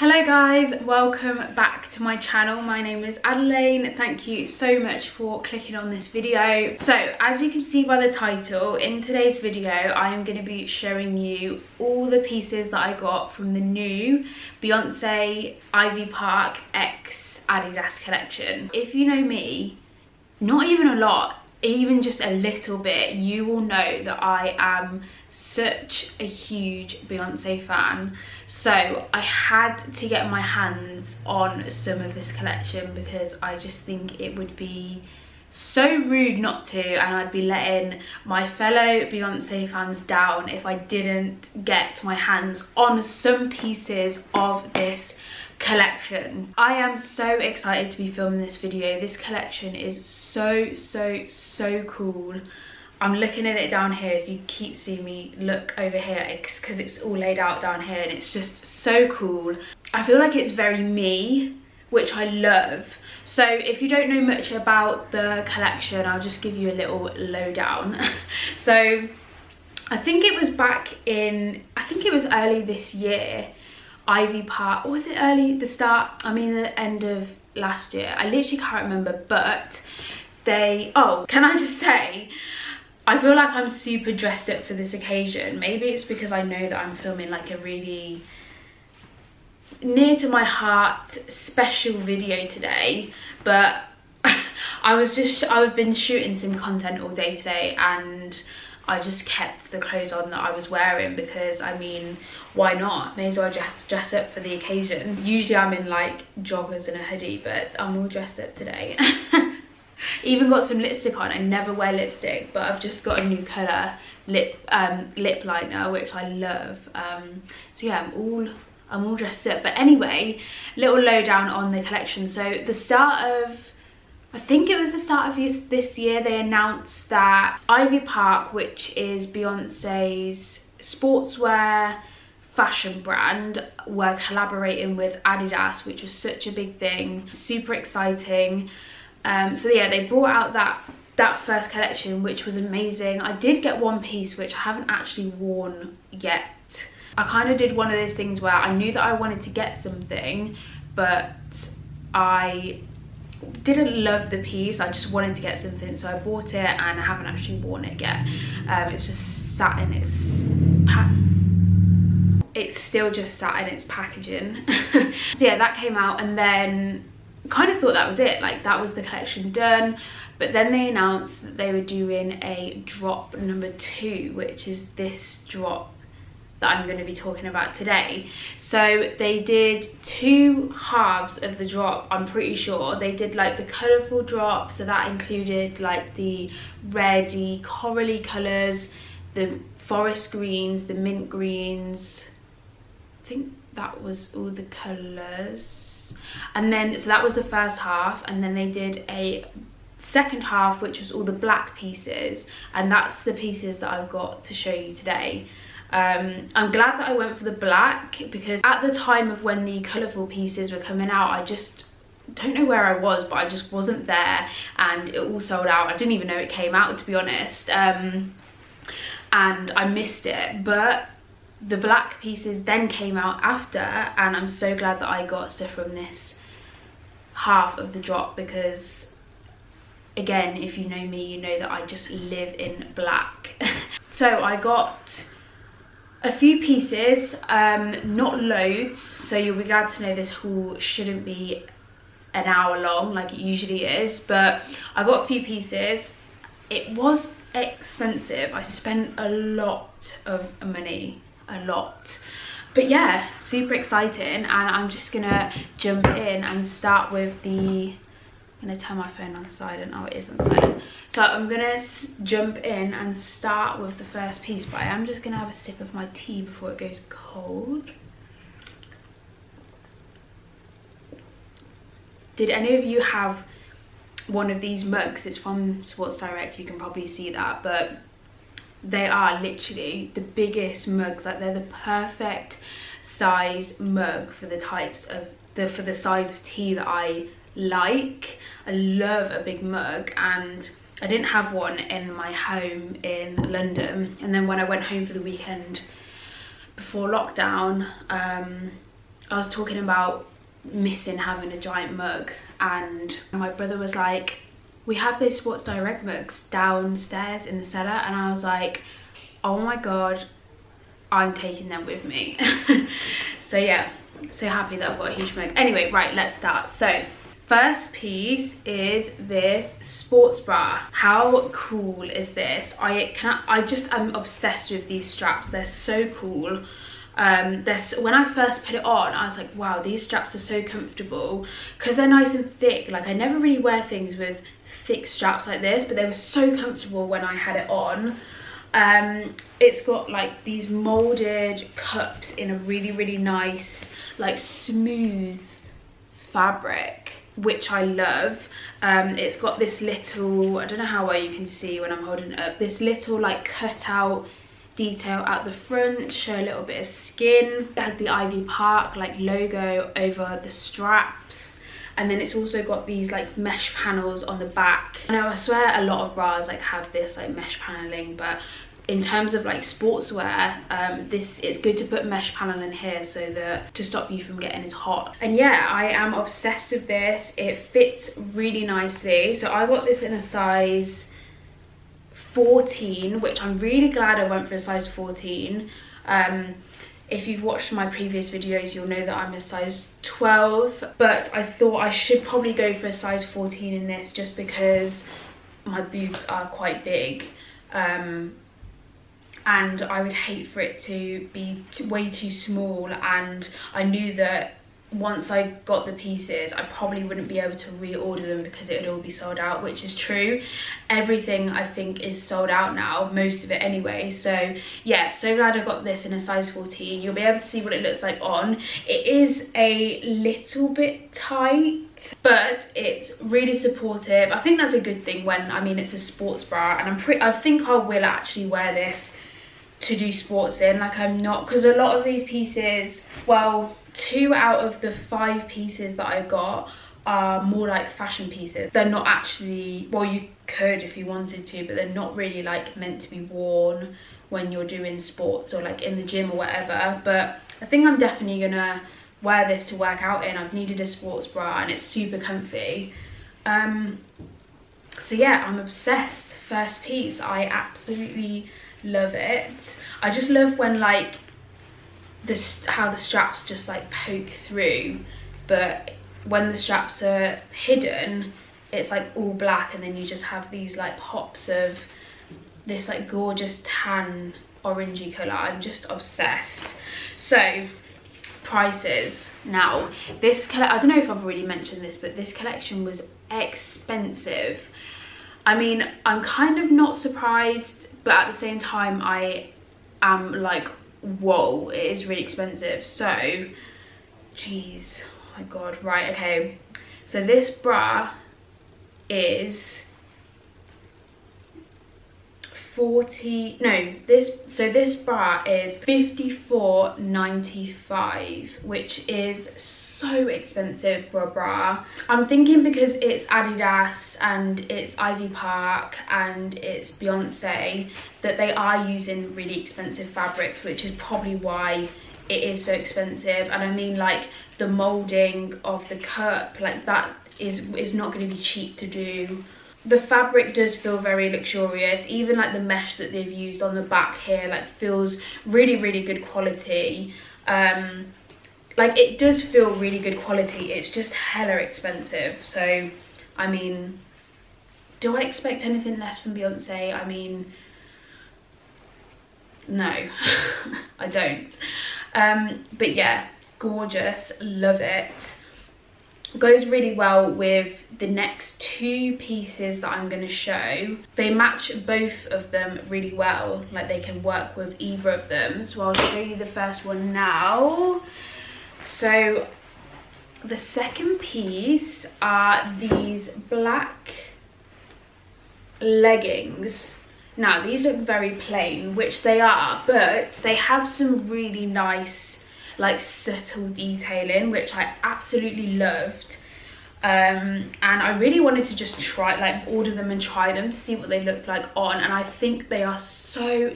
Hello guys, welcome back to my channel. My name is Adelaine. Thank you so much for clicking on this video. So as you can see by the title, in today's video I am going to be showing you all the pieces that I got from the new Beyonce Ivy Park X Adidas collection. If you know me, not even a lot, even just a little bit, you will know that I am such a huge Beyonce fan. So I had to get my hands on some of this collection because I just think it would be so rude not to, and I'd be letting my fellow Beyonce fans down if I didn't get my hands on some pieces of this collection. I am so excited to be filming this video. This collection is so cool. I'm looking at it down here. If you keep seeing me look over here, because it's all laid out down here and it's just so cool. I feel like it's very me, which I love. So if you don't know much about the collection, I'll just give you a little lowdown. So I think it was back in, I think it was early this year, Ivy Park, or was it early, the end of last year? I literally can't remember, but can I just say, I feel like I'm super dressed up for this occasion. Maybe it's because I know that I'm filming like a really near to my heart special video today, but I've been shooting some content all day today and I just kept the clothes on that I was wearing because, I mean, why not? May as well just dress up for the occasion. Usually I'm in like joggers and a hoodie, but I'm all dressed up today. Even got some lipstick on. I never wear lipstick, but I've just got a new colour lip liner, which I love. So yeah, I'm all dressed up. But anyway, little lowdown on the collection. So the start of, I think it was the start of this year, they announced that Ivy Park, which is Beyonce's sportswear fashion brand, were collaborating with Adidas, which was such a big thing, super exciting. So yeah, they brought out that first collection, which was amazing. I did get one piece which I haven't actually worn yet. I kind of did one of those things where I knew that I wanted to get something, but I didn't love the piece. I just wanted to get something, so I bought it and I haven't actually worn it yet. It's just sat in it's still just sat in its packaging. So yeah, that came out, and then kind of thought that was it, like that was the collection done. But then they announced that they were doing a drop number 2, which is this drop that I'm going to be talking about today. So they did 2 halves of the drop, I'm pretty sure. They did like the colourful drop, so that included like the reddy, corally colours, the forest greens, the mint greens. I think that was all the colours. And then, so that was the first half, and then they did a second half, which was all the black pieces, and that's the pieces that I've got to show you today. I'm glad that I went for the black, because at the time of when the colourful pieces were coming out, I just don't know where I was, but I just wasn't there, and it all sold out. I didn't even know it came out, to be honest, and I missed it. But the black pieces then came out after, and I'm so glad that I got stuff from this half of the drop, because again, if you know me, you know that I just live in black. So I got a few pieces, not loads, so you'll be glad to know this haul shouldn't be an hour long like it usually is, but I got a few pieces. It was expensive. I spent a lot of money, a lot, but yeah, super exciting. And I'm just gonna jump in and start with the, I'm gonna turn my phone on silent. Oh, it is on silent. So I'm gonna jump in and start with the first piece, but I am just gonna have a sip of my tea before it goes cold. Did any of you have one of these mugs? It's from Sports Direct, you can probably see that, but they are literally the biggest mugs. Like, they're the perfect size mug for the types of for the size of tea that I like. I love a big mug, and I didn't have one in my home in London, and then when I went home for the weekend before lockdown, I was talking about missing having a giant mug, and my brother was like, we have those Sports Direct mugs downstairs in the cellar, and I was like, oh my god, I'm taking them with me. So yeah, so happy that I've got a huge mug. Anyway, right, let's start. So first piece is this sports bra. How cool is this? I'm obsessed with these straps. They're so cool. When I first put it on, I was like, wow, these straps are so comfortable because they're nice and thick. Like, I never really wear things with thick straps like this, but they were so comfortable when I had it on. It's got like these molded cups in a really nice, like, smooth fabric, which I love. It's got this little, I don't know how well you can see when I'm holding it up, this little like cutout detail out the front, show a little bit of skin. It has the Ivy Park like logo over the straps, and then it's also got these like mesh panels on the back. I know, I swear a lot of bras like have this like mesh paneling, but in terms of like sportswear, it's good to put mesh panel in here so that to stop you from getting as hot. And yeah, I am obsessed with this. It fits really nicely. So I got this in a size 14, which I'm really glad I went for a size 14. If you've watched my previous videos, you'll know that I'm a size 12, but I thought I should probably go for a size 14 in this just because my boobs are quite big. And I would hate for it to be way too small, and I knew that once I got the pieces I probably wouldn't be able to reorder them because it would all be sold out, which is true. Everything I think is sold out now, most of it anyway. So yeah, so glad I got this in a size 14. You'll be able to see what it looks like on. It is a little bit tight, but it's really supportive. I think that's a good thing when, I mean, it's a sports bra, and I think I will actually wear this to do sports in. Like, I'm not, because a lot of these pieces, well, 2 out of the 5 pieces that I got are more like fashion pieces. They're not actually, well, you could if you wanted to, but they're not really like meant to be worn when you're doing sports or like in the gym or whatever. But I think I'm definitely gonna wear this to work out in. I've needed a sports bra and it's super comfy. So yeah, I'm obsessed. First piece, I absolutely love it. I just love when like how the straps just like poke through, but when the straps are hidden it's like all black, and then you just have these like pops of this like gorgeous tan orangey colour. I'm just obsessed. So prices. Now this I don't know if I've already mentioned this, but this collection was expensive. I mean, I'm kind of not surprised, but at the same time I am like, whoa, it is really expensive. So geez, oh my god. Right, okay, so this bra is this bra is $54.95, which is so expensive for a bra. I'm thinking because it's Adidas and it's Ivy Park and it's Beyonce that they are using really expensive fabric, which is probably why it is so expensive. And I mean, like, the molding of the cup, like, that is not going to be cheap to do. The fabric does feel very luxurious. Even like the mesh that they've used on the back here, like, feels really, really good quality. Like, it does feel really good quality. It's just hella expensive. So I mean, do I expect anything less from Beyonce? I mean, no. I don't. But yeah, gorgeous, love it. Goes really well with the next 2 pieces that I'm going to show. They match both of them really well, like they can work with either of them. So I'll show you the first one now. So the second piece are these black leggings. Now these look very plain, which they are, but they have some really nice like subtle detailing, which I absolutely loved. And I really wanted to just try, like, order them and try them to see what they look like on, and I think they are so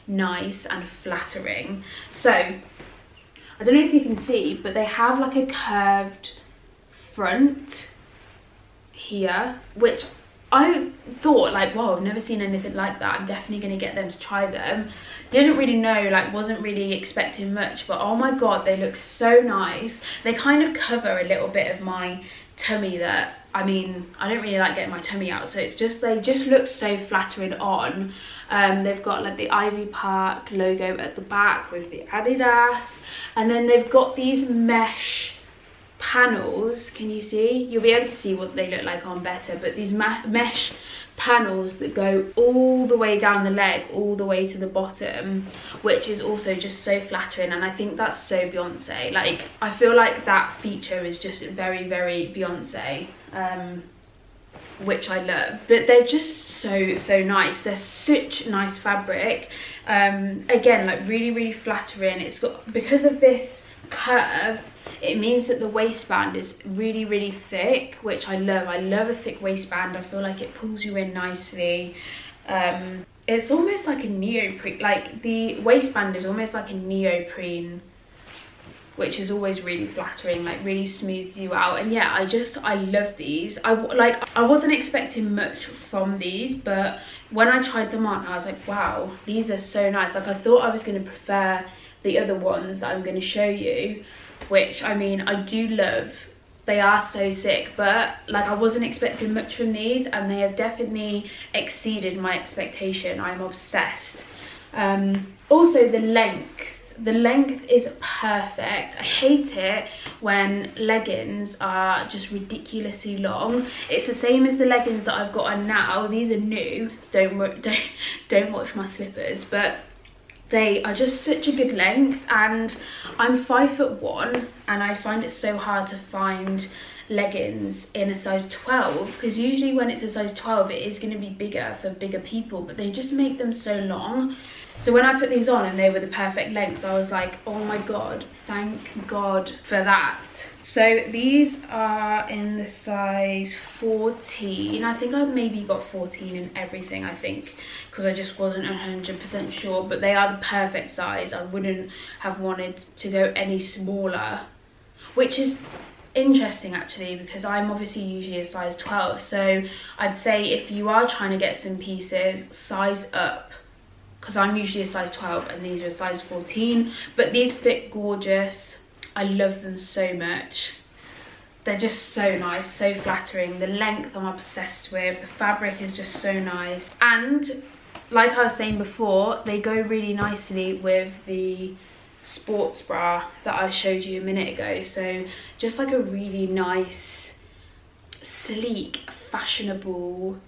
nice and flattering. So I I don't know if you can see, but they have like a curved front here, which I thought like, wow, I've never seen anything like that. I'm definitely going to get them to try them. Didn't really know, like wasn't really expecting much, but oh my god, they look so nice. They kind of cover a little bit of my tummy that, I mean, I don't really like getting my tummy out, so it's just, they just look so flattering on. They've got like the Ivy Park logo at the back with the Adidas, and then they've got these mesh panels. Can you see? You'll be able to see what they look like on better, but these mesh panels that go all the way down the leg, all the way to the bottom, which is also just so flattering, and I think that's so Beyonce. Like, I feel like that feature is just very, very Beyonce, which I love. But they're just so nice. They're such nice fabric. Again, like really, really flattering. It's got, because of this curve, it means that the waistband is really, really thick, which I love. I love a thick waistband. I feel like it pulls you in nicely. It's almost like a neoprene, like the waistband is almost like a neoprene, which is always really flattering, like really smooths you out. And yeah, I love these. I wasn't expecting much from these, but when I tried them on, I was like, wow, these are so nice. Like, I thought I was going to prefer the other ones that I'm going to show you, which, I mean, I do love. They are so sick, but like, I wasn't expecting much from these, and they have definitely exceeded my expectation. I'm obsessed. Also, the length is perfect. I hate it when leggings are just ridiculously long. It's the same as the leggings that I've got on now. These are new, so don't watch my slippers, but they are just such a good length. And I'm 5'1", and I find it so hard to find leggings in a size 12, because usually when it's a size 12 it is going to be bigger for bigger people, but they just make them so long. So when I put these on and they were the perfect length, I was like, oh my god, thank god for that. So these are in the size 14. I think I maybe got 14 in everything, I think, because I just wasn't 100% sure, but they are the perfect size. I wouldn't have wanted to go any smaller, which is interesting actually, because I'm obviously usually a size 12. So I'd say if you are trying to get some pieces, size up, because I'm usually a size 12 and these are a size 14. But these fit gorgeous. I love them so much. They're just so nice, so flattering. The length I'm obsessed with. The fabric is just so nice. And like I was saying before, they go really nicely with the sports bra that I showed you a minute ago. So just like a really nice, sleek, fashionable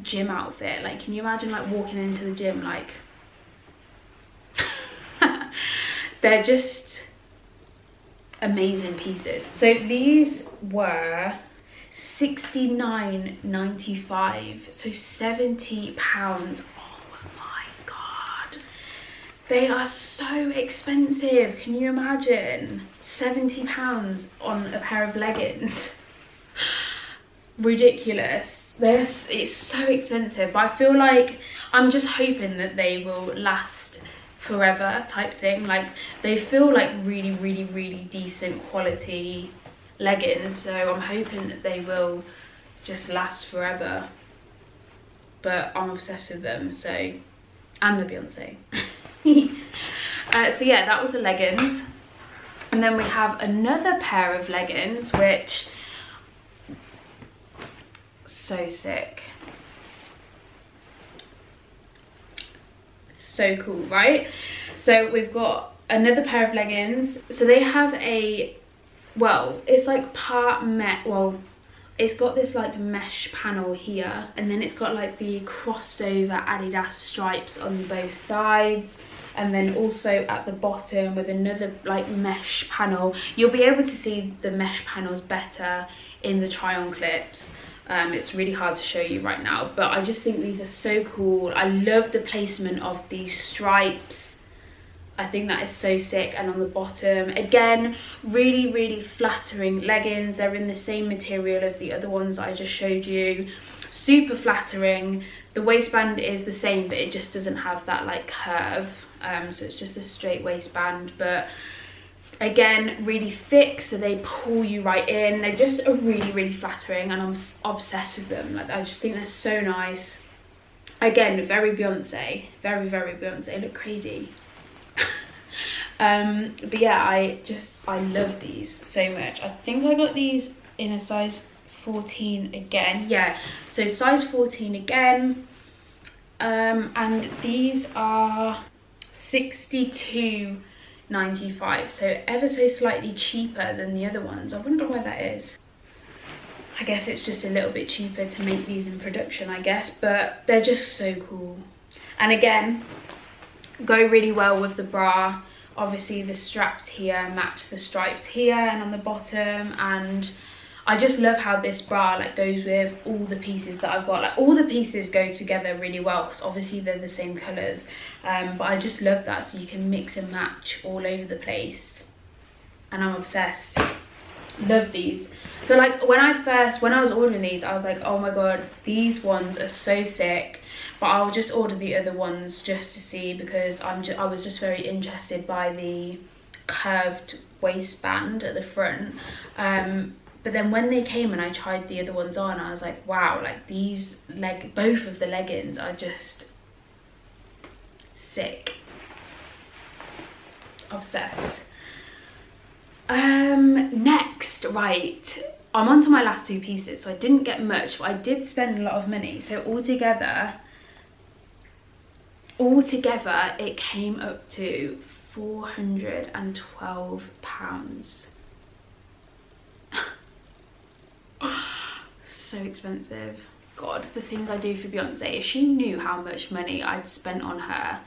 gym outfit. Like, can you imagine like walking into the gym like they're just amazing pieces. So these were £69.95, so £70. Oh my god, they are so expensive. Can you imagine £70 on a pair of leggings? Ridiculous. It's so expensive, but I feel like I'm just hoping that they will last forever type thing. Like, they feel like really, really, really decent quality leggings, so I'm hoping that they will just last forever. But I'm obsessed with them, so, and the Beyonce. So yeah, that was the leggings. And then we have another pair of leggings, which, so sick. So cool, right? So we've got another pair of leggings. So they have a, well, it's like part met, well, it's got this like mesh panel here, and then it's got like the crossed over Adidas stripes on both sides, and then also at the bottom with another like mesh panel. You'll be able to see the mesh panels better in the try on clips. It's really hard to show you right now, but I just think these are so cool. I love the placement of these stripes. I think that is so sick. And on the bottom, again, really, really flattering leggings. They're in the same material as the other ones I just showed you. Super flattering. The waistband is the same, but it just doesn't have that like curve. So it's just a straight waistband, but Again, really thick, so they pull you right in. They just are really, really flattering, and I'm obsessed with them. Like, I just think they're so nice. Again, very Beyonce, very, very Beyonce. Look crazy. But yeah, I love these so much. I think I got these in a size 14 again. Yeah, so size 14 again. And these are $62.95, so ever so slightly cheaper than the other ones. I wonder why that is. I guess it's just a little bit cheaper to make these in production, I guess, but they're just so cool. And again, go really well with the bra. Obviously the straps here match the stripes here and on the bottom, and I just love how this bra like goes with all the pieces that I've got. Like, all the pieces go together really well because obviously they're the same colours, but I just love that, so you can mix and match all over the place, and I'm obsessed. Love these. So like when I was ordering these, I was like, oh my god, these ones are so sick, but I'll just order the other ones just to see, because I was just very interested by the curved waistband at the front. But then when they came and I tried the other ones on, I was like, wow, like these both of the leggings are just sick. Obsessed. Next, right, I'm on to my last two pieces. So I didn't get much, but I did spend a lot of money. So altogether it came up to £412. So expensive. God, the things I do for Beyonce. If she knew how much money I'd spent on her,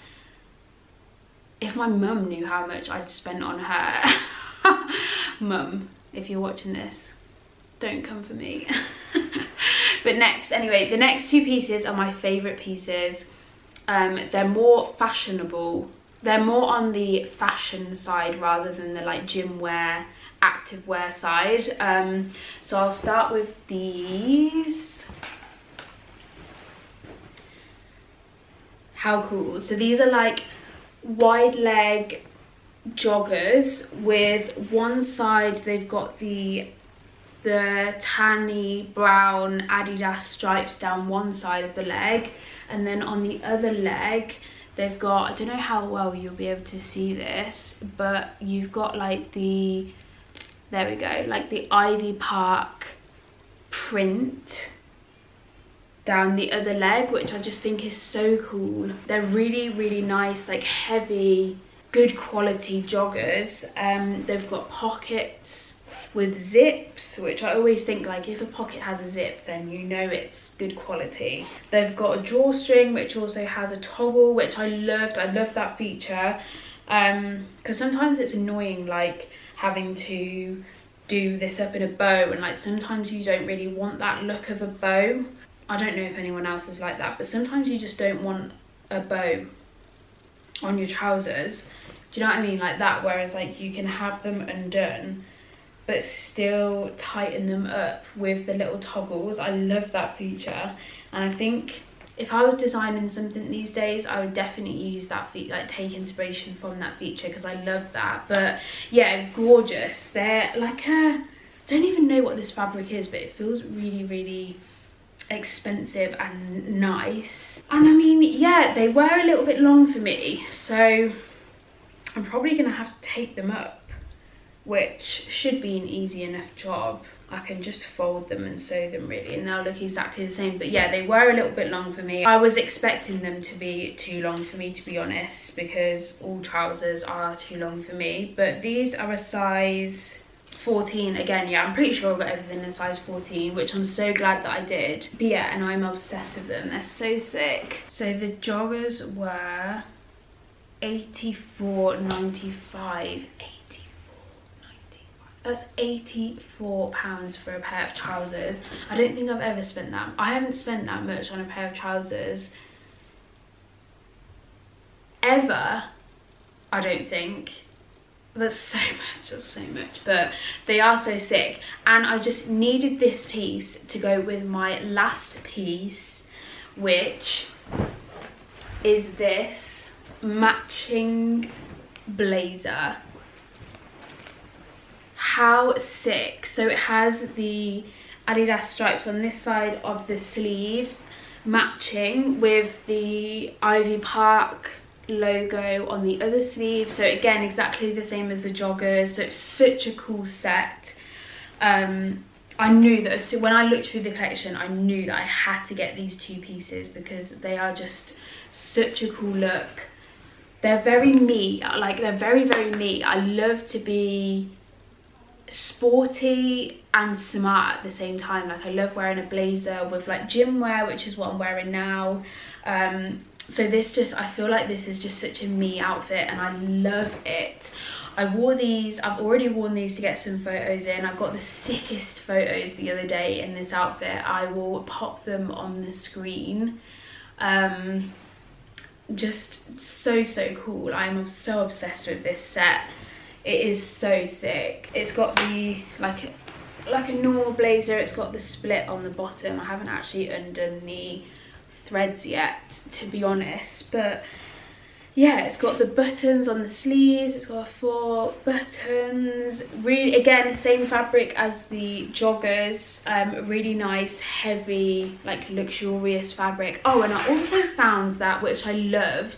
if my mum knew how much I'd spent on her. Mum, if you're watching this, don't come for me. But next, anyway, the next two pieces are my favourite pieces. They're more fashionable. They're more on the fashion side rather than the like gym wear, active wear side. So I'll start with these. How cool. So these are like wide leg joggers. With one side they've got the tanny brown Adidas stripes down one side of the leg, and then on the other leg they've got, I don't know how well you'll be able to see this, but you've got like the, there we go, like the Ivy Park print down the other leg, which I just think is so cool. They're really, really nice, like heavy, good quality joggers. They've got pockets with zips, which I always think, like, if a pocket has a zip, then you know it's good quality. They've got a drawstring, which also has a toggle, which I loved. I love that feature, because sometimes it's annoying, like, having to do this up in a bow, and like sometimes you don't really want that look of a bow. I don't know if anyone else is like that, but sometimes you just don't want a bow on your trousers. Do you know what I mean? Like that, whereas like you can have them undone but still tighten them up with the little toggles. I love that feature, and I think if I was designing something these days, I would definitely use that feature, like take inspiration from that feature, because I love that. But yeah, gorgeous. They're like a, don't even know what this fabric is, but it feels really, really expensive and nice. And I mean, yeah, they were a little bit long for me, so I'm probably gonna have to take them up, which should be an easy enough job. I can just fold them and sew them really, and they'll look exactly the same. But yeah, they were a little bit long for me. I was expecting them to be too long for me, to be honest, because all trousers are too long for me. But these are a size 14 again. Yeah, I'm pretty sure I got everything in a size 14, which I'm so glad that I did. But yeah, and I'm obsessed with them. They're so sick. So the joggers were £84.95. That's £84 for a pair of trousers. I don't think I've ever spent that. I haven't spent that much on a pair of trousers ever, I don't think. That's so much, that's so much. But they are so sick. And I just needed this piece to go with my last piece, which is this matching blazer. how sick. So it has the Adidas stripes on this side of the sleeve, matching with the Ivy Park logo on the other sleeve. So again, exactly the same as the joggers. So it's such a cool set. I knew that when I looked through the collection, I knew that I had to get these two pieces because they are just such a cool look. They're very me, like they're very, very me. I love to be sporty and smart at the same time. Like I love wearing a blazer with like gym wear, which is what I'm wearing now. So this just, I feel like this is just such a me outfit and I love it. I wore these, I've already worn these to get some photos in. I got the sickest photos the other day in this outfit. I will pop them on the screen. Just so cool. I'm so obsessed with this set. It is so sick. It's got the like a normal blazer. It's got the split on the bottom. I haven't actually undone the threads yet, to be honest, but yeah, it's got the buttons on the sleeves. It's got 4 buttons. Really, again, the same fabric as the joggers. Really nice, heavy, like luxurious fabric. Oh, and I also found that, which I loved,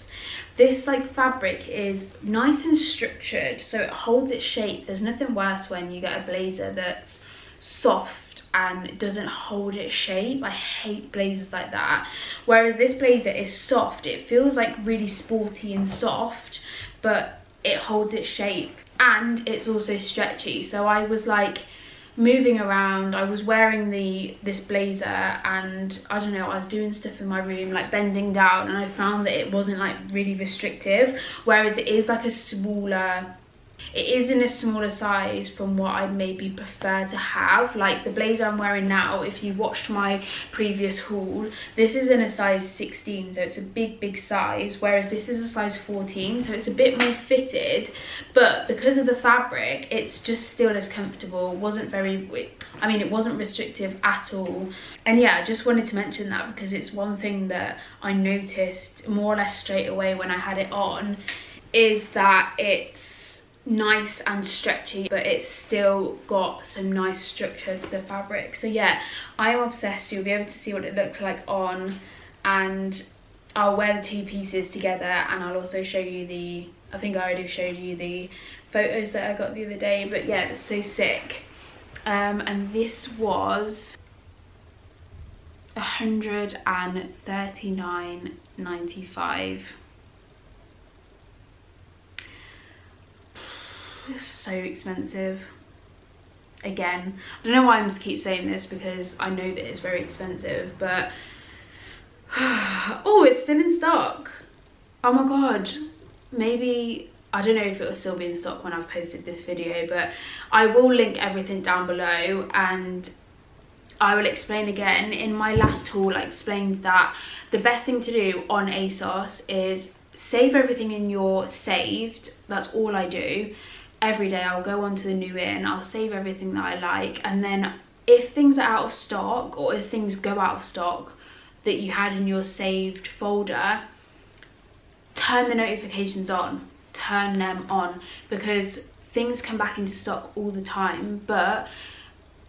this like fabric is nice and structured, so it holds its shape. There's nothing worse when you get a blazer that's soft and doesn't hold its shape. I hate blazers like that. Whereas this blazer is soft. It feels like really sporty and soft, but it holds its shape and it's also stretchy. So I was like moving around, I was wearing this blazer and I don't know, I was doing stuff in my room, like bending down, and I found that it wasn't like really restrictive, whereas it is like a smaller, it is in a smaller size from what I'd maybe prefer to have. Like the blazer I'm wearing now, if you watched my previous haul, this is in a size 16, so it's a big size, whereas this is a size 14, so it's a bit more fitted, but because of the fabric, it's just still as comfortable. It wasn't very, I mean, it wasn't restrictive at all. And yeah, I just wanted to mention that because it's one thing that I noticed more or less straight away when I had it on, is that it's nice and stretchy, but it's still got some nice structure to the fabric. So yeah, I'm obsessed. You'll be able to see what it looks like on, and I'll wear the 2 pieces together, and I'll also show you the, I think I already showed you the photos that I got the other day, but yeah, it's so sick. And this was $139.95. It's so expensive. Again, I don't know why I just keep saying this because I know that it's very expensive, but oh, it's still in stock. Oh my god, maybe, I don't know if it will still be in stock when I've posted this video, but I will link everything down below, and I will explain again. In my last haul, I explained that the best thing to do on ASOS is save everything in your saved. That's all I do. Every day I'll go onto the new in, I'll save everything that I like, and then if things are out of stock, or if things go out of stock that you had in your saved folder, turn the notifications on, turn them on, because things come back into stock all the time, but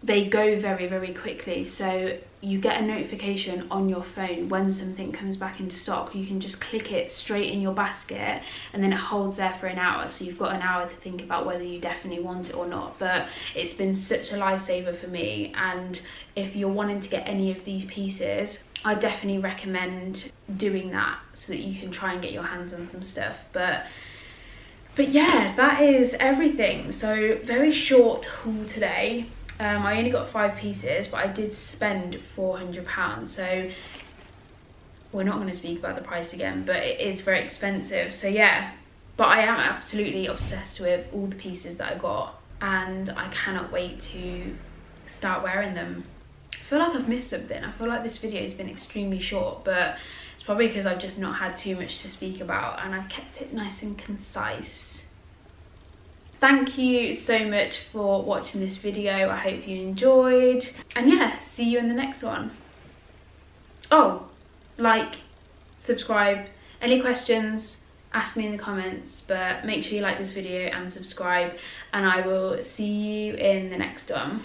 they go very quickly. So you get a notification on your phone when something comes back into stock. You can just click it straight in your basket, and then it holds there for an hour, so you've got an hour to think about whether you definitely want it or not. But it's been such a lifesaver for me, and if you're wanting to get any of these pieces, I definitely recommend doing that so that you can try and get your hands on some stuff. But yeah, that is everything. So very short haul today. I only got 5 pieces, but I did spend £400, so we're not going to speak about the price again, but it is very expensive. So yeah, but I am absolutely obsessed with all the pieces that I got, and I cannot wait to start wearing them. I feel like I've missed something. I feel like this video has been extremely short, but it's probably because I've just not had too much to speak about, and I've kept it nice and concise. Thank you so much for watching this video. I hope you enjoyed, and yeah, see you in the next one. Oh, like, subscribe, any questions, ask me in the comments. But make sure you like this video and subscribe, and I will see you in the next one.